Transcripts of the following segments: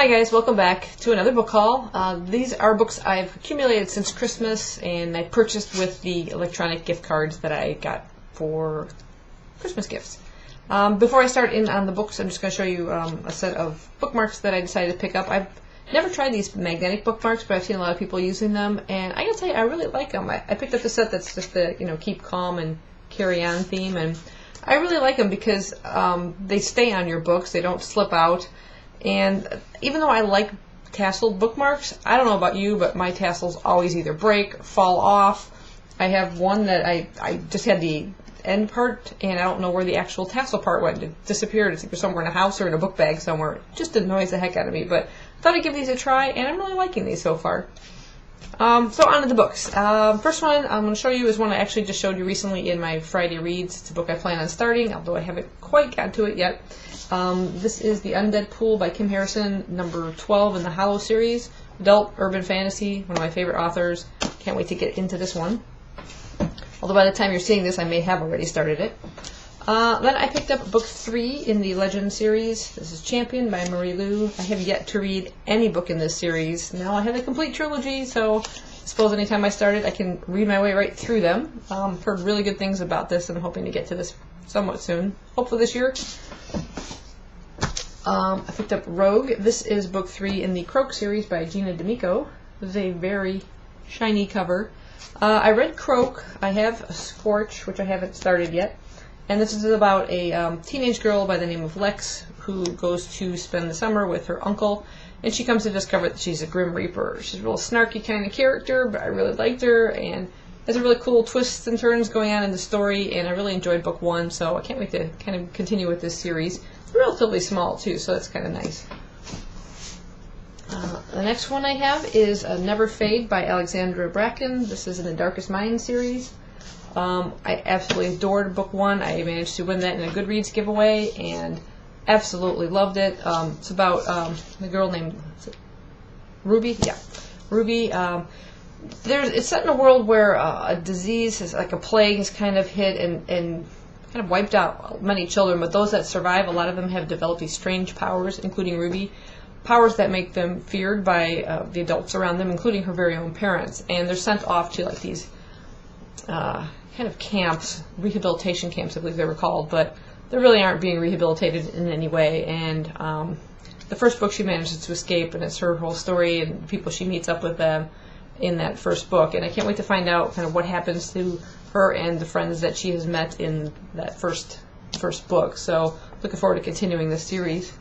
Hi guys, welcome back to another book haul. These are books I've accumulated since Christmas and I purchased with the electronic gift cards that I got for Christmas gifts. Before I start in on the books, I'm just going to show you a set of bookmarks that I decided to pick up. I've never tried these magnetic bookmarks, but I've seen a lot of people using them, and I gotta tell you, I really like them. I picked up the set that's just the keep calm and carry on theme, and I really like them because they stay on your books, they don't slip out. And even though I like tasseled bookmarks, I don't know about you, but my tassels always either break or fall off. I have one that I just had the end part, and I don't know where the actual tassel part went. It disappeared. It's either somewhere in a house or in a book bag somewhere. It just annoys the heck out of me, but I thought I'd give these a try, and I'm really liking these so far. So on to the books. First one I'm going to show you is one I actually just showed you recently in my Friday Reads. It's a book I plan on starting, although I haven't quite got to it yet. This is The Undead Pool by Kim Harrison, number 12 in the Hollow series. Adult urban fantasy, one of my favorite authors. Can't wait to get into this one. Although by the time you're seeing this, I may have already started it. Then I picked up book 3 in the Legend series. This is Champion by Marie Lu. I have yet to read any book in this series. Now I have the complete trilogy, so I suppose anytime I start it, I can read my way right through them. Heard really good things about this, and I'm hoping to get to this somewhat soon. Hopefully this year. I picked up Rogue. This is book 3 in the Croak series by Gina D'Amico. This is a very shiny cover. I read Croak. I have Scorch, which I haven't started yet. And this is about a teenage girl by the name of Lex who goes to spend the summer with her uncle. And she comes to discover that she's a Grim Reaper. She's a real snarky kind of character, but I really liked her. And there's a really cool twists and turns going on in the story. And I really enjoyed book 1, so I can't wait to kind of continue with this series. It's relatively small, too, so that's kind of nice. The next one I have is Never Fade by Alexandra Bracken. This is in the Darkest Mind series. I absolutely adored book 1. I managed to win that in a Goodreads giveaway and absolutely loved it. It's about the girl named Ruby. Yeah, Ruby. It's set in a world where a disease, is like a plague, has kind of hit and kind of wiped out many children. But those that survive, a lot of them have developed these strange powers, including Ruby. Powers that make them feared by the adults around them, including her very own parents. And they're sent off to like these kind of camps, rehabilitation camps, I believe they were called, but they really aren't being rehabilitated in any way. And the first book she manages to escape, and it's her whole story and the people she meets up with them in that first book. And I can't wait to find out kind of what happens to her and the friends that she has met in that first book. So looking forward to continuing this series.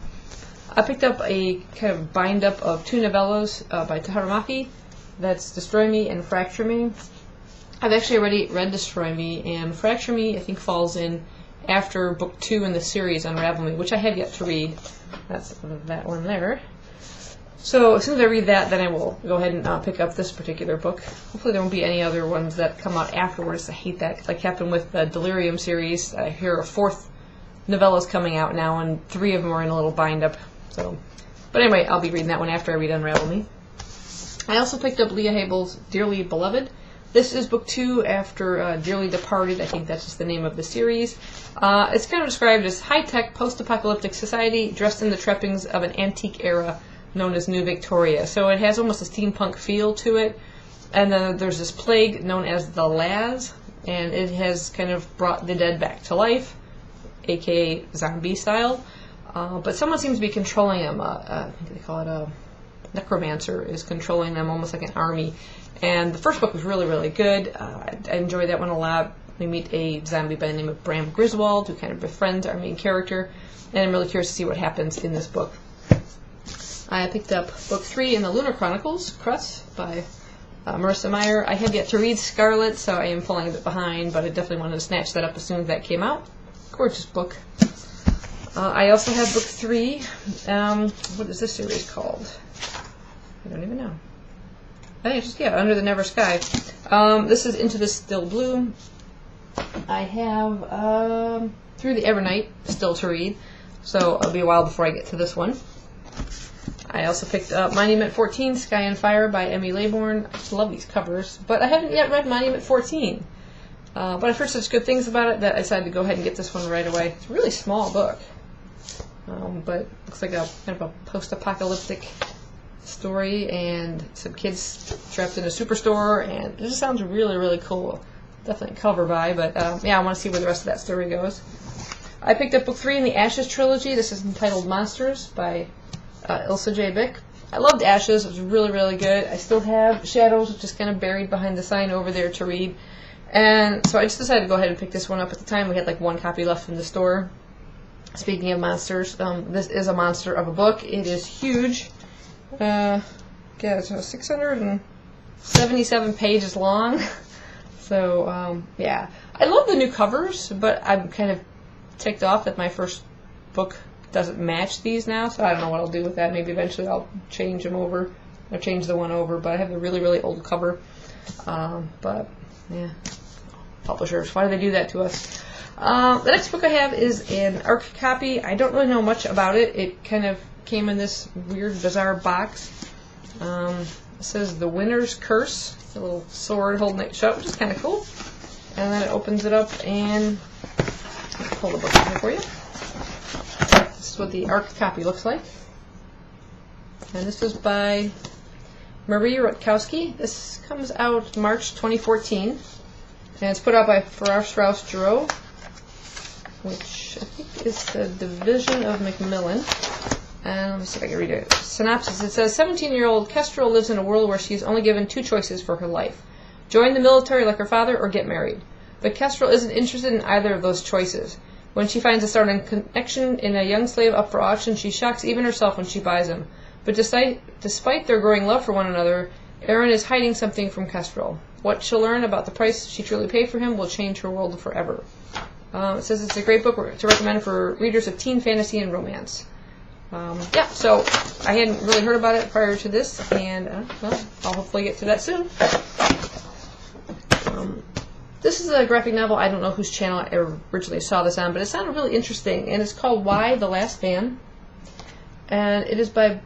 I picked up a kind of bind-up of 2 novellas by Taharamaki. That's Destroy Me and Fracture Me. I've actually already read Destroy Me, and Fracture Me I think falls in after book 2 in the series, Unravel Me, which I have yet to read. That's that one there. So as soon as I read that, then I will go ahead and pick up this particular book. Hopefully there won't be any other ones that come out afterwards. I hate that, because I kept them with the Delirium series. I hear a 4th novella is coming out now, and 3 of them are in a little bind-up. So, but anyway, I'll be reading that one after I read Unravel Me. I also picked up Leah Habel's Dearly Beloved. This is book 2 after Dearly Departed. I think that's just the name of the series. It's kind of described as high-tech, post-apocalyptic society dressed in the trappings of an antique era known as New Victoria. So it has almost a steampunk feel to it. And then there's this plague known as the Laz, and it has kind of brought the dead back to life, aka zombie style. But someone seems to be controlling them. I think they call it a necromancer is controlling them, almost like an army. And the first book was really, really good. I enjoyed that one a lot. We meet a zombie by the name of Bram Griswold, who kind of befriends our main character. And I'm really curious to see what happens in this book. I picked up book 3 in the Lunar Chronicles, Crus, by Marissa Meyer. I have yet to read Scarlet, so I am falling a bit behind, but I definitely wanted to snatch that up as soon as that came out. Gorgeous book. I also have book 3. What is this series called? I don't even know. I think it's just, Under the Never Sky. This is Into the Still Blue. I have Through the Evernight still to read, so it'll be a while before I get to this one. I also picked up Monument 14, Sky and Fire by Emmy Laybourne. I just love these covers, but I haven't yet read Monument 14. But I've heard such good things about it that I decided to go ahead and get this one right away. It's a really small book. but looks like a kind of a post-apocalyptic story, and some kids trapped in a superstore, and it just sounds really, really cool. Definitely cover by, but yeah, I want to see where the rest of that story goes. I picked up book 3 in the Ashes trilogy. This is entitled Monsters by Ilsa J. Bick. I loved Ashes. It was really, really good. I still have Shadows, which is kind of buried behind the sign over there to read. And so I just decided to go ahead and pick this one up. At the time, we had like one copy left in the store. Speaking of monsters, this is a monster of a book. It is huge. Yeah, it's 677 pages long. So, yeah. I love the new covers, but I'm kind of ticked off that my first book doesn't match these now, so I don't know what I'll do with that. Maybe eventually I'll change them over, or change the one over, but I have a really, really old cover. But, yeah. Publishers, why do they do that to us? The next book I have is an ARC copy. I don't really know much about it. It kind of came in this weird, bizarre box. It says The Winner's Curse. It's a little sword holding it shut, which is kind of cool. And then it opens it up, and I'll pull the book in here for you. This is what the ARC copy looks like. And this was by Marie Rutkowski. This comes out March 2014. And it's put out by Farrar, Straus, Giroux, which I think is the division of Macmillan. And let me see if I can read a synopsis. It says, 17-year-old Kestrel lives in a world where she is only given 2 choices for her life. Join the military like her father or get married. But Kestrel isn't interested in either of those choices. When she finds a startling connection in a young slave up for auction, she shocks even herself when she buys him. But despite their growing love for one another, Erin is hiding something from Kestrel. What she'll learn about the price she truly paid for him will change her world forever. It says it's a great book to recommend for readers of teen fantasy and romance. Yeah, so I hadn't really heard about it prior to this, and well, I'll hopefully get to that soon. This is a graphic novel. I don't know whose channel I originally saw this on, but it sounded really interesting, and it's called Why the Last Man, and it is by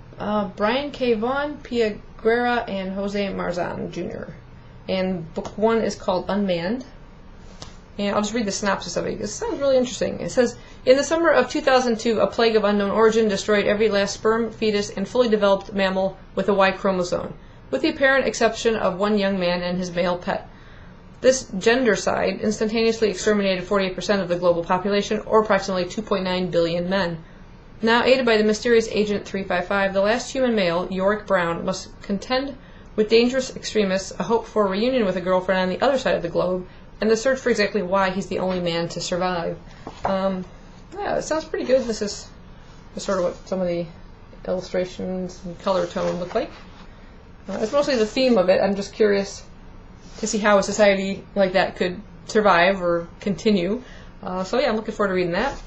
Brian K. Vaughan, Pia Guerra, and Jose Marzan Jr. And book 1 is called Unmanned. And I'll just read the synopsis of it because it sounds really interesting. It says, in the summer of 2002, a plague of unknown origin destroyed every last sperm, fetus, and fully developed mammal with a Y chromosome, with the apparent exception of one young man and his male pet. This gendercide instantaneously exterminated 48% of the global population, or approximately 2.9 billion men. Now aided by the mysterious Agent 355, the last human male, Yorick Brown, must contend with dangerous extremists, a hope for a reunion with a girlfriend on the other side of the globe, and the search for exactly why he's the only man to survive. Yeah, it sounds pretty good. This is sort of what some of the illustrations and color tone look like. It's mostly the theme of it. I'm just curious to see how a society like that could survive or continue. So yeah, I'm looking forward to reading that.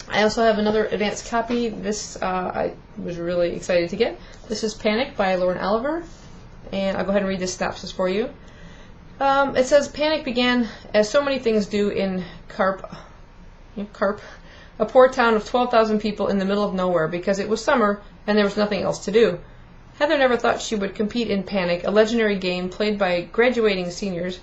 I also have another advanced copy. This I was really excited to get. This is Panic by Lauren Oliver. And I'll go ahead and read this synopsis for you. It says, Panic began, as so many things do, in Carp, a poor town of 12,000 people in the middle of nowhere, because it was summer and there was nothing else to do. Heather never thought she would compete in Panic, a legendary game played by graduating seniors,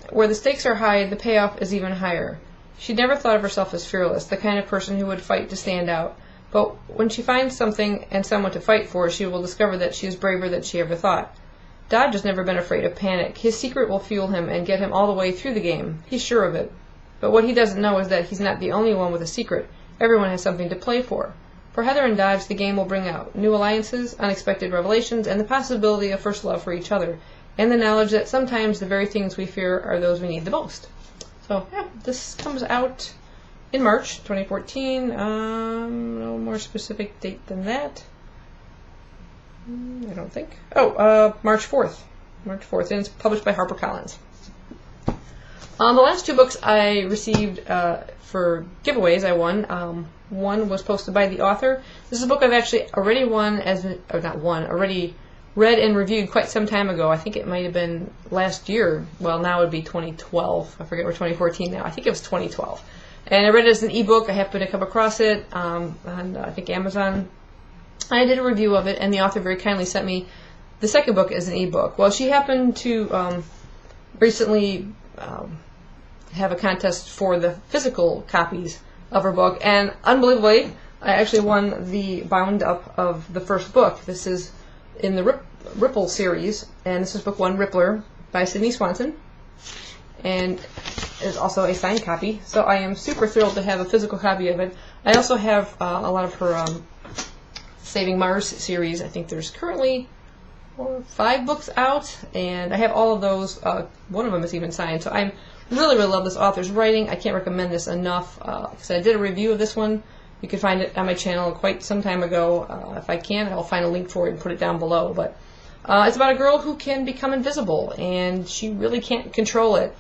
where the stakes are high, the payoff is even higher. She never thought of herself as fearless, the kind of person who would fight to stand out. But when she finds something and someone to fight for, she will discover that she is braver than she ever thought. Dodge has never been afraid of Panic. His secret will fuel him and get him all the way through the game. He's sure of it. But what he doesn't know is that he's not the only one with a secret. Everyone has something to play for. For Heather and Dodge, the game will bring out new alliances, unexpected revelations, and the possibility of first love for each other, and the knowledge that sometimes the very things we fear are those we need the most. So, yeah, this comes out in March 2014. No more specific date than that. I don't think. Oh, March 4th. March 4th, and it's published by HarperCollins. The last 2 books I received for giveaways I won. One was posted by the author. This is a book I've actually already already read and reviewed quite some time ago. I think it might have been last year. Well, now it would be 2012. I forget we're 2014 now. I think it was 2012. And I read it as an ebook. I happened to come across it on, I think, Amazon. I did a review of it, and the author very kindly sent me the second book as an ebook. Well, she happened to recently have a contest for the physical copies of her book, and unbelievably, I actually won the bound up of the first book. This is in the Ripple series, and this is book 1, Rippler, by Sydney Swanson, and is also a signed copy. So I am super thrilled to have a physical copy of it. I also have a lot of her Saving Mars series. I think there's currently 4 or 5 books out, and I have all of those. One of them is even signed. So I really love this author's writing. I can't recommend this enough, because I did a review of this one. You can find it on my channel quite some time ago. If I can, I'll find a link for it and put it down below. But it's about a girl who can become invisible, and she really can't control it.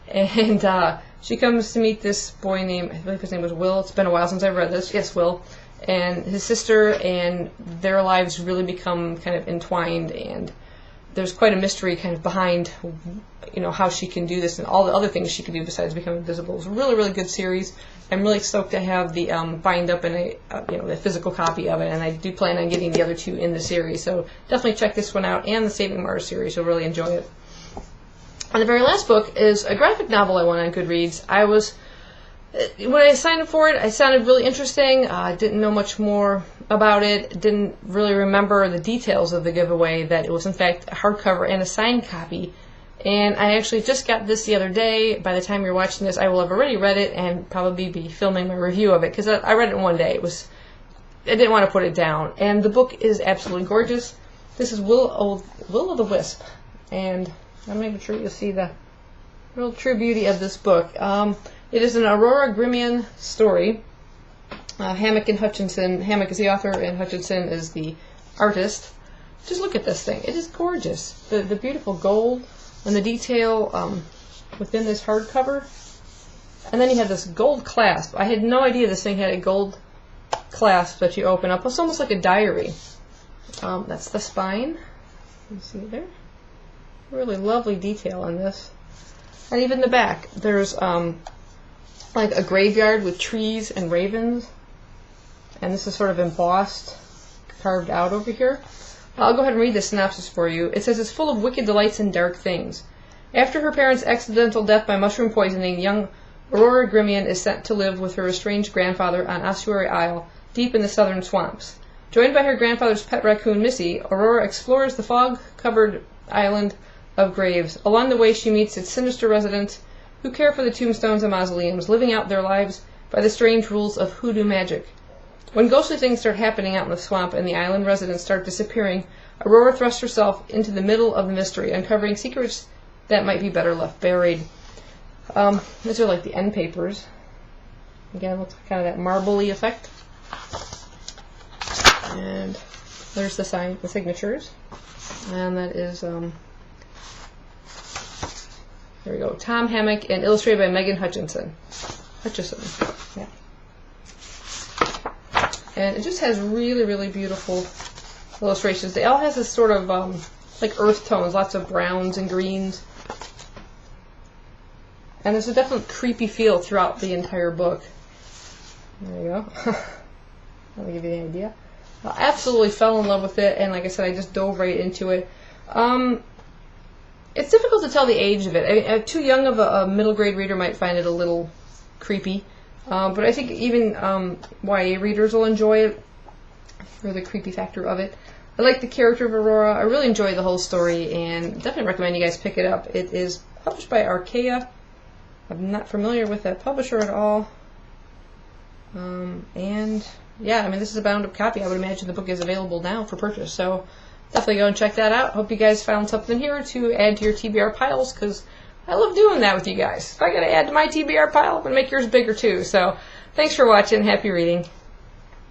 And she comes to meet this boy named, I believe his name was Will. It's been a while since I've read this. Yes, Will. And his sister, and their lives really become kind of entwined, and there's quite a mystery kind of behind, you know, how she can do this and all the other things she can do besides become invisible. It's a really good series. I'm really stoked to have the bind up and the physical copy of it, and I do plan on getting the other 2 in the series. So definitely check this one out, and the Saving Mars series. You'll really enjoy it. And the very last book is a graphic novel I won on Goodreads. When I signed up for it, it sounded really interesting. I didn't know much more about it. Didn't really remember the details of the giveaway, that it was in fact a hardcover and a signed copy. And I actually just got this the other day. By the time you're watching this, I will have already read it and probably be filming my review of it, because I read it in one day. I didn't want to put it down. And the book is absolutely gorgeous. This is Will o' the Wisp, and I'm making sure you'll see the real true beauty of this book. It is an Aurora Grimian story. Hammack and Hutchinson. Hammack is the author, and Hutchinson is the artist. Just look at this thing. It is gorgeous. The beautiful gold and the detail within this hardcover. And then you have this gold clasp. I had no idea this thing had a gold clasp that you open up. It's almost like a diary. That's the spine. You see it there? Really lovely detail on this. And even the back. There's like a graveyard with trees and ravens. And this is sort of embossed, carved out over here. I'll go ahead and read the synopsis for you. It says, it's full of wicked delights and dark things. After her parents' accidental death by mushroom poisoning, young Aurora Grimian is sent to live with her estranged grandfather on Ossuary Isle, deep in the southern swamps. Joined by her grandfather's pet raccoon, Missy, Aurora explores the fog-covered island of graves. Along the way, she meets its sinister residents, who care for the tombstones and mausoleums, living out their lives by the strange rules of hoodoo magic. When ghostly things start happening out in the swamp and the island residents start disappearing, Aurora thrusts herself into the middle of the mystery, uncovering secrets that might be better left buried. These are like the end papers. Again, it looks like kind of that marbly effect. And there's the signatures. And that is, there we go, Tom Hammack, and illustrated by Megan Hutchinson. Yeah. And it just has really beautiful illustrations. It all has this sort of like earth tones, lots of browns and greens. And there's a definite creepy feel throughout the entire book. There you go. That'll give you the idea. I absolutely fell in love with it, and like I said, I just dove right into it. It's difficult to tell the age of it. I mean, too young of a middle grade reader might find it a little creepy. But I think even YA readers will enjoy it for the creepy factor of it. I like the character of Aurora. I really enjoy the whole story, and definitely recommend you guys pick it up. It is published by Archaea. I'm not familiar with that publisher at all. And yeah, I mean, this is a bound up copy. I would imagine the book is available now for purchase. So definitely go and check that out. Hope you guys found something here to add to your TBR piles, because I love doing that with you guys. If I gotta add to my TBR pile, I'm gonna make yours bigger too. So thanks for watching. Happy reading.